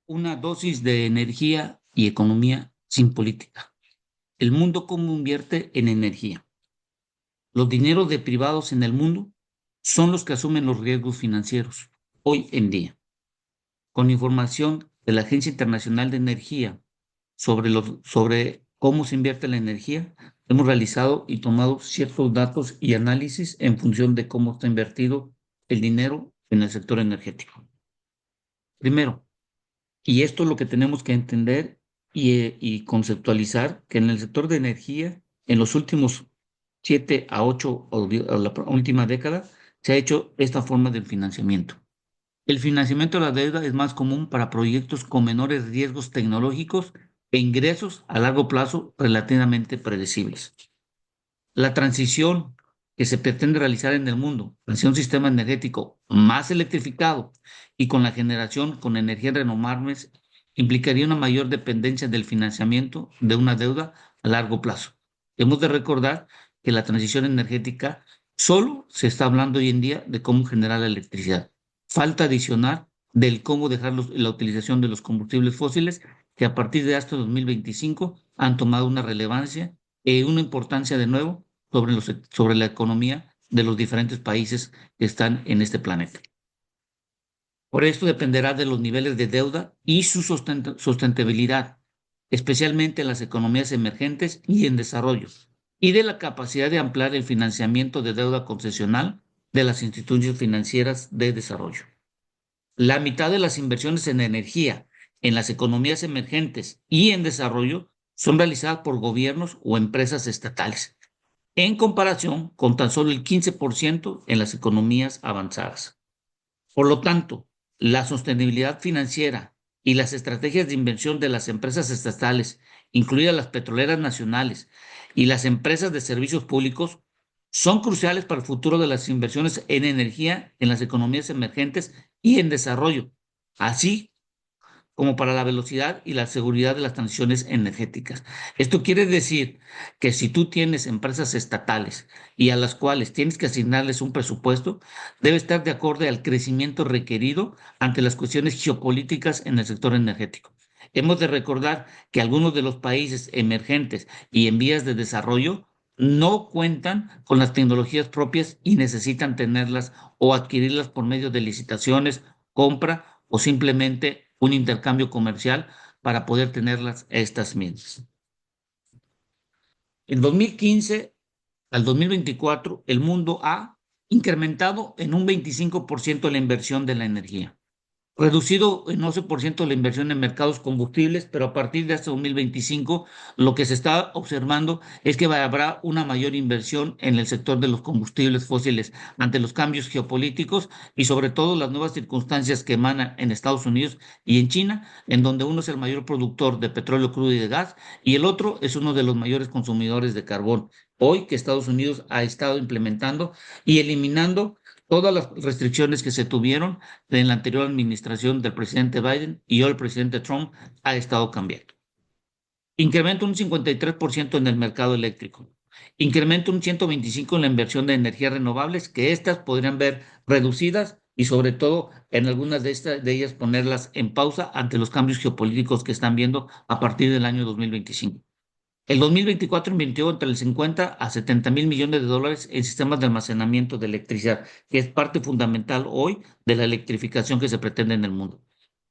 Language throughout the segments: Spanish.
Una dosis de energía y economía sin política. El mundo cómo invierte en energía. Los dineros de privados en el mundo son los que asumen los riesgos financieros hoy en día. Con información de la Agencia Internacional de Energía sobre cómo se invierte la energía, hemos realizado y tomado ciertos datos y análisis en función de cómo está invertido el dinero en el sector energético. Primero, y esto es lo que tenemos que entender y conceptualizar, que en el sector de energía, en los últimos 7 a 8 o la última década, se ha hecho esta forma de financiamiento. El financiamiento de la deuda es más común para proyectos con menores riesgos tecnológicos e ingresos a largo plazo relativamente predecibles. La transición que se pretende realizar en el mundo hacia un sistema energético más electrificado y con la generación con energías renovables implicaría una mayor dependencia del financiamiento de una deuda a largo plazo. Hemos de recordar que la transición energética solo se está hablando hoy en día de cómo generar la electricidad. Falta adicionar del cómo dejar la utilización de los combustibles fósiles que a partir de hasta 2025 han tomado una relevancia y una importancia de nuevo sobre la economía de los diferentes países que están en este planeta. Por esto dependerá de los niveles de deuda y su sustentabilidad, especialmente en las economías emergentes y en desarrollo, y de la capacidad de ampliar el financiamiento de deuda concesional de las instituciones financieras de desarrollo. La mitad de las inversiones en energía en las economías emergentes y en desarrollo son realizadas por gobiernos o empresas estatales, en comparación con tan solo el 15% en las economías avanzadas. Por lo tanto, la sostenibilidad financiera y las estrategias de inversión de las empresas estatales, incluidas las petroleras nacionales y las empresas de servicios públicos, son cruciales para el futuro de las inversiones en energía en las economías emergentes y en desarrollo, así como para la velocidad y la seguridad de las transiciones energéticas. Esto quiere decir que si tú tienes empresas estatales y a las cuales tienes que asignarles un presupuesto, debe estar de acuerdo al crecimiento requerido ante las cuestiones geopolíticas en el sector energético. Hemos de recordar que algunos de los países emergentes y en vías de desarrollo no cuentan con las tecnologías propias y necesitan tenerlas o adquirirlas por medio de licitaciones, compra o simplemente un intercambio comercial para poder tenerlas estas mismas. En 2015 al 2024, el mundo ha incrementado en un 25% la inversión de la energía, reducido en 11% la inversión en mercados combustibles, pero a partir de hasta 2025 lo que se está observando es que habrá una mayor inversión en el sector de los combustibles fósiles ante los cambios geopolíticos y sobre todo las nuevas circunstancias que emanan en Estados Unidos y en China, en donde uno es el mayor productor de petróleo crudo y de gas y el otro es uno de los mayores consumidores de carbón. Hoy que Estados Unidos ha estado implementando y eliminando todas las restricciones que se tuvieron en la anterior administración del presidente Biden y hoy el presidente Trump ha estado cambiando. Incremento un 53% en el mercado eléctrico. Incremento un 125% en la inversión de energías renovables, que estas podrían ver reducidas y sobre todo en algunas de ellas ponerlas en pausa ante los cambios geopolíticos que están viendo a partir del año 2025. El 2024 invirtió entre el 50 a 70 mil millones de dólares en sistemas de almacenamiento de electricidad, que es parte fundamental hoy de la electrificación que se pretende en el mundo.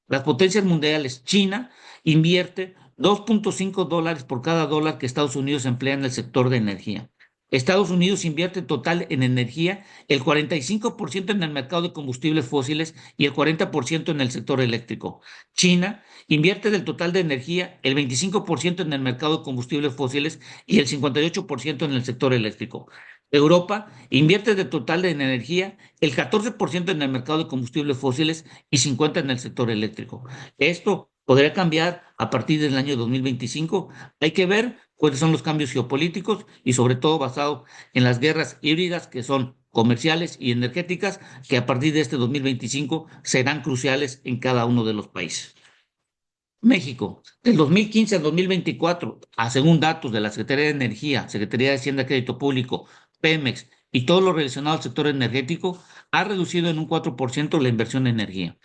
Las potencias mundiales, China invierte 2.5 dólares por cada dólar que Estados Unidos emplea en el sector de energía. Estados Unidos invierte total en energía el 45% en el mercado de combustibles fósiles y el 40% en el sector eléctrico. China invierte del total de energía el 25% en el mercado de combustibles fósiles y el 58% en el sector eléctrico. Europa invierte del total de energía el 14% en el mercado de combustibles fósiles y 50% en el sector eléctrico. Esto podría cambiar a partir del año 2025. Hay que ver cuáles son los cambios geopolíticos y sobre todo basado en las guerras híbridas que son comerciales y energéticas que a partir de este 2025 serán cruciales en cada uno de los países. México, del 2015 al 2024, según datos de la Secretaría de Energía, Secretaría de Hacienda y Crédito Público, Pemex y todo lo relacionado al sector energético, ha reducido en un 4% la inversión en energía.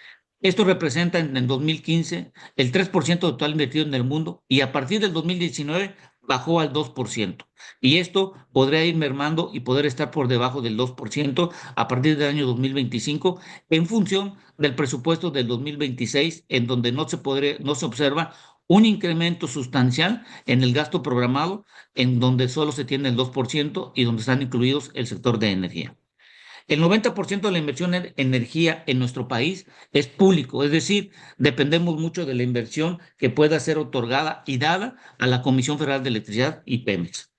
Esto representa en el 2015 el 3% total invertido en el mundo y a partir del 2019 bajó al 2%. Y esto podría ir mermando y poder estar por debajo del 2% a partir del año 2025 en función del presupuesto del 2026, en donde no se observa un incremento sustancial en el gasto programado, en donde solo se tiene el 2% y donde están incluidos el sector de energía. El 90% de la inversión en energía en nuestro país es público, es decir, dependemos mucho de la inversión que pueda ser otorgada y dada a la Comisión Federal de Electricidad y Pemex.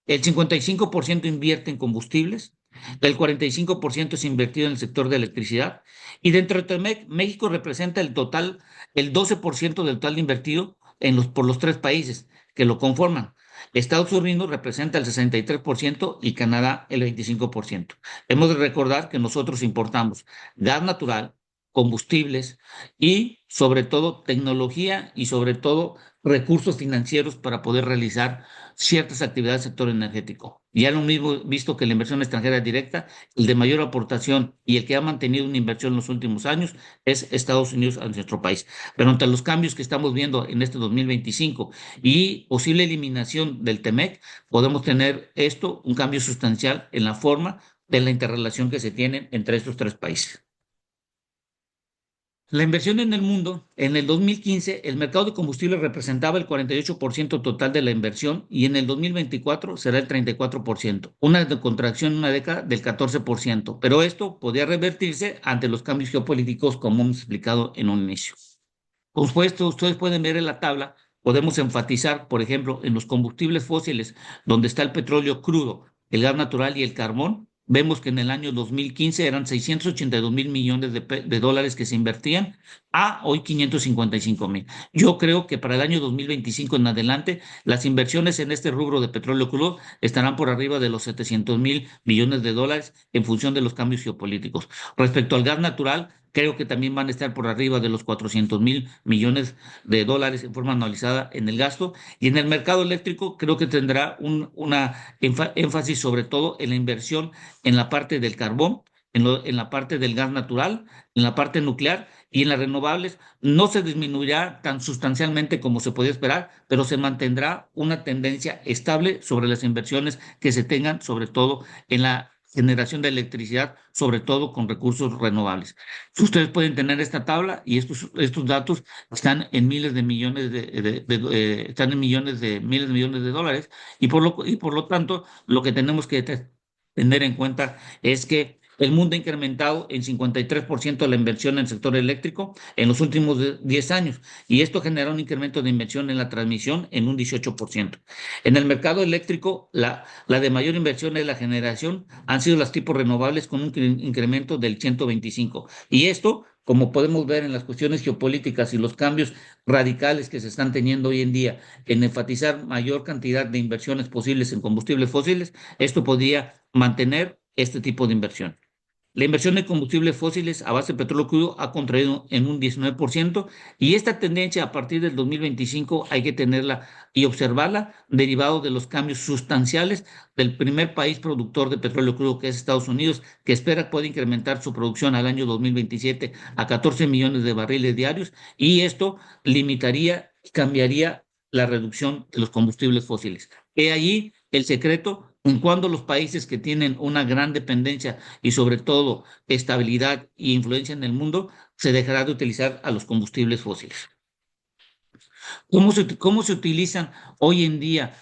El 55% invierte en combustibles, el 45% es invertido en el sector de electricidad y dentro de Temec, México representa el total, el 12% del total invertido por los tres países que lo conforman. Estados Unidos representa el 63% y Canadá el 25%. Hemos de recordar que nosotros importamos gas natural, combustibles y sobre todo tecnología y sobre todo recursos financieros para poder realizar ciertas actividades del sector energético. Ya lo mismo visto que la inversión extranjera directa, el de mayor aportación y el que ha mantenido una inversión en los últimos años es Estados Unidos a nuestro país. Pero ante los cambios que estamos viendo en este 2025 y posible eliminación del TEMEC, podemos tener esto, un cambio sustancial en la forma de la interrelación que se tiene entre estos tres países. La inversión en el mundo, en el 2015, el mercado de combustibles representaba el 48% total de la inversión y en el 2024 será el 34%, una contracción en una década del 14%, pero esto podría revertirse ante los cambios geopolíticos como hemos explicado en un inicio. Como ustedes pueden ver en la tabla, podemos enfatizar, por ejemplo, en los combustibles fósiles, donde está el petróleo crudo, el gas natural y el carbón. Vemos que en el año 2015 eran 682 mil millones de dólares que se invertían, a hoy 555 mil. Yo creo que para el año 2025 en adelante, las inversiones en este rubro de petróleo crudo estarán por arriba de los 700 mil millones de dólares en función de los cambios geopolíticos. Respecto al gas natural, creo que también van a estar por arriba de los 400 mil millones de dólares en forma anualizada en el gasto. Y en el mercado eléctrico creo que tendrá una énfasis sobre todo en la inversión en la parte del carbón, en la parte del gas natural, en la parte nuclear y en las renovables. No se disminuirá tan sustancialmente como se podía esperar, pero se mantendrá una tendencia estable sobre las inversiones que se tengan, sobre todo en la generación de electricidad, sobre todo con recursos renovables. Ustedes pueden tener esta tabla y estos datos están en miles de millones están en millones de miles de millones de dólares y por lo tanto lo que tenemos que tener en cuenta es que el mundo ha incrementado en 53% la inversión en el sector eléctrico en los últimos 10 años y esto genera un incremento de inversión en la transmisión en un 18%. En el mercado eléctrico, la de mayor inversión es la generación, han sido los tipos renovables con un incremento del 125%. Y esto, como podemos ver en las cuestiones geopolíticas y los cambios radicales que se están teniendo hoy en día en enfatizar mayor cantidad de inversiones posibles en combustibles fósiles, esto podría mantener este tipo de inversión. La inversión en combustibles fósiles a base de petróleo crudo ha contraído en un 19% y esta tendencia a partir del 2025 hay que tenerla y observarla derivado de los cambios sustanciales del primer país productor de petróleo crudo que es Estados Unidos, que espera puede incrementar su producción al año 2027 a 14 millones de barriles diarios y esto limitaría y cambiaría la reducción de los combustibles fósiles. He allí el secreto en cuando los países que tienen una gran dependencia y sobre todo estabilidad e influencia en el mundo, se dejará de utilizar a los combustibles fósiles. Cómo se utilizan hoy en día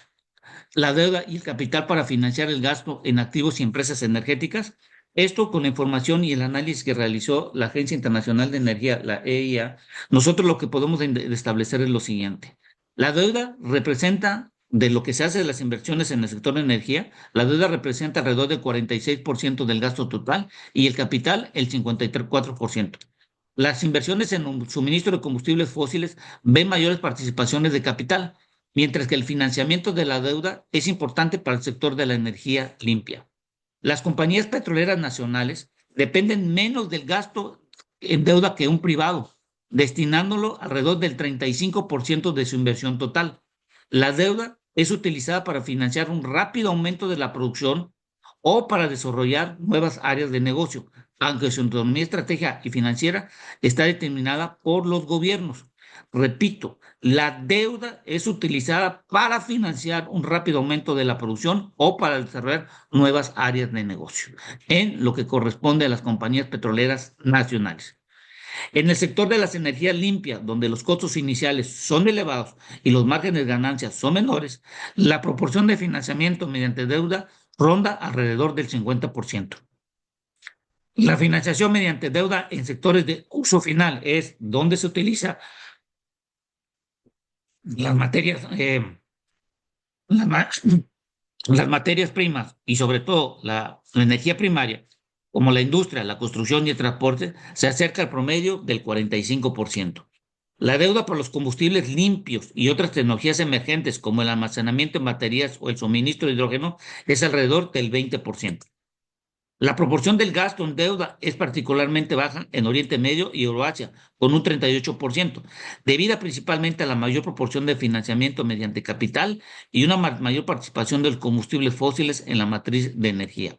la deuda y el capital para financiar el gasto en activos y empresas energéticas? Esto con la información y el análisis que realizó la Agencia Internacional de Energía, la EIA, nosotros lo que podemos establecer es lo siguiente. La deuda representa de lo que se hace de las inversiones en el sector de energía, la deuda representa alrededor del 46% del gasto total y el capital el 54%. Las inversiones en un suministro de combustibles fósiles ven mayores participaciones de capital, mientras que el financiamiento de la deuda es importante para el sector de la energía limpia. Las compañías petroleras nacionales dependen menos del gasto en deuda que un privado, destinándolo alrededor del 35% de su inversión total. La deuda es utilizada para financiar un rápido aumento de la producción o para desarrollar nuevas áreas de negocio, aunque su autonomía estratégica y financiera está determinada por los gobiernos. Repito, la deuda es utilizada para financiar un rápido aumento de la producción o para desarrollar nuevas áreas de negocio, en lo que corresponde a las compañías petroleras nacionales. En el sector de las energías limpias, donde los costos iniciales son elevados y los márgenes de ganancias son menores, la proporción de financiamiento mediante deuda ronda alrededor del 50%. La financiación mediante deuda en sectores de uso final es donde se utiliza las materias, las, ma- las materias primas y sobre todo la energía primaria, como la industria, la construcción y el transporte, se acerca al promedio del 45%. La deuda por los combustibles limpios y otras tecnologías emergentes como el almacenamiento en baterías o el suministro de hidrógeno es alrededor del 20%. La proporción del gasto en deuda es particularmente baja en Oriente Medio y Euroasia, con un 38%, debido principalmente a la mayor proporción de financiamiento mediante capital y una mayor participación de los combustibles fósiles en la matriz de energía.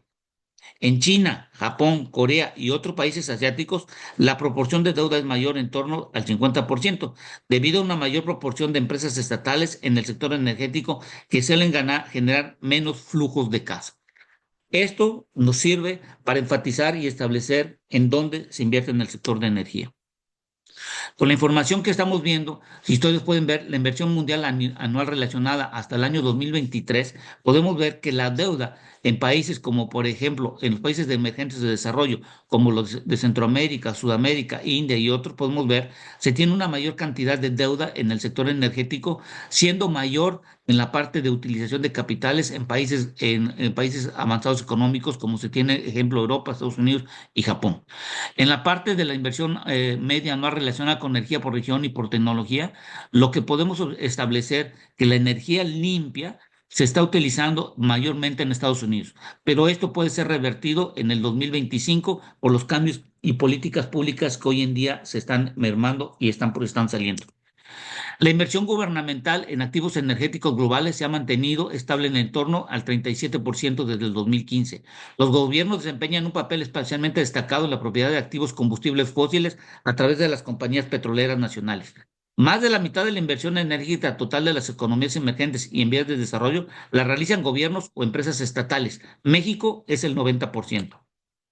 En China, Japón, Corea y otros países asiáticos, la proporción de deuda es mayor en torno al 50%, debido a una mayor proporción de empresas estatales en el sector energético que suelen generar menos flujos de caja. Esto nos sirve para enfatizar y establecer en dónde se invierte en el sector de energía. Con la información que estamos viendo, si ustedes pueden ver la inversión mundial anual relacionada hasta el año 2023, podemos ver que la deuda en países como, por ejemplo, en los países de emergentes de desarrollo, como los de Centroamérica, Sudamérica, India y otros, podemos ver, se tiene una mayor cantidad de deuda en el sector energético, siendo mayor en la parte de utilización de capitales en países avanzados económicos, como se tiene ejemplo Europa, Estados Unidos y Japón. En la parte de la inversión media no relacionada con energía por región y por tecnología, lo que podemos establecer que la energía limpia se está utilizando mayormente en Estados Unidos, pero esto puede ser revertido en el 2025 por los cambios y políticas públicas que hoy en día se están mermando y están saliendo. La inversión gubernamental en activos energéticos globales se ha mantenido estable en torno al 37% desde el 2015. Los gobiernos desempeñan un papel especialmente destacado en la propiedad de activos combustibles fósiles a través de las compañías petroleras nacionales. Más de la mitad de la inversión energética total de las economías emergentes y en vías de desarrollo la realizan gobiernos o empresas estatales. México es el 90%.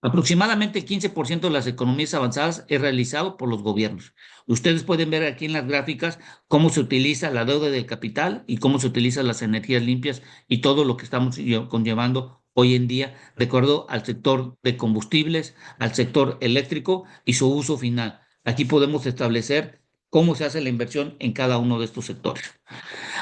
Aproximadamente el 15% de las economías avanzadas es realizado por los gobiernos. Ustedes pueden ver aquí en las gráficas cómo se utiliza la deuda del capital y cómo se utilizan las energías limpias y todo lo que estamos conllevando hoy en día de acuerdo al sector de combustibles, al sector eléctrico y su uso final. Aquí podemos establecer cómo se hace la inversión en cada uno de estos sectores.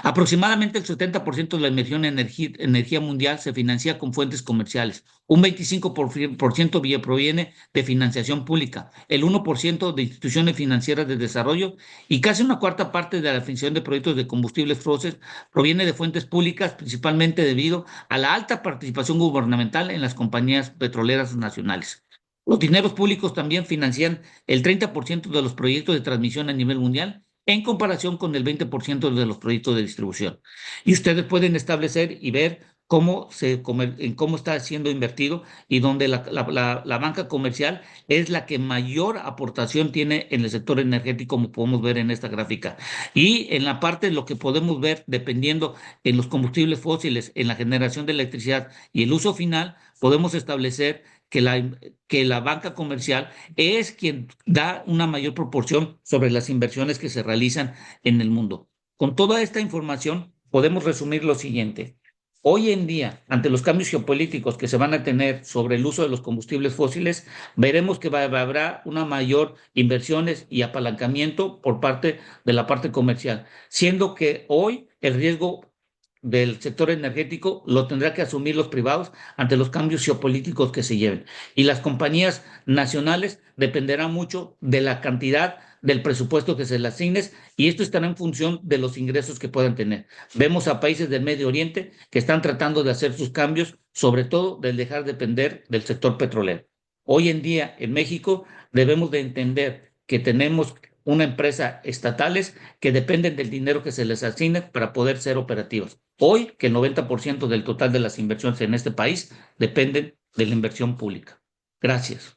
Aproximadamente el 70% de la inversión en energía mundial se financia con fuentes comerciales. Un 25% proviene de financiación pública, el 1% de instituciones financieras de desarrollo y casi una cuarta parte de la financiación de proyectos de combustibles fósiles proviene de fuentes públicas, principalmente debido a la alta participación gubernamental en las compañías petroleras nacionales. Los dineros públicos también financian el 30% de los proyectos de transmisión a nivel mundial en comparación con el 20% de los proyectos de distribución. Y ustedes pueden establecer y ver en cómo está siendo invertido y donde la banca comercial es la que mayor aportación tiene en el sector energético, como podemos ver en esta gráfica. Y en la parte de lo que podemos ver, dependiendo en los combustibles fósiles, en la generación de electricidad y el uso final, podemos establecer que la banca comercial es quien da una mayor proporción sobre las inversiones que se realizan en el mundo. Con toda esta información, podemos resumir lo siguiente. Hoy en día, ante los cambios geopolíticos que se van a tener sobre el uso de los combustibles fósiles, veremos que habrá una mayor inversiones y apalancamiento por parte de la parte comercial, siendo que hoy el riesgo del sector energético lo tendrá que asumir los privados ante los cambios geopolíticos que se lleven. Y las compañías nacionales dependerán mucho de la cantidad del presupuesto que se les asigne y esto estará en función de los ingresos que puedan tener. Vemos a países del Medio Oriente que están tratando de hacer sus cambios, sobre todo del dejar de depender del sector petrolero. Hoy en día en México debemos de entender que tenemos una empresa estatales que dependen del dinero que se les asigne para poder ser operativas. Hoy, que el 90% del total de las inversiones en este país dependen de la inversión pública. Gracias.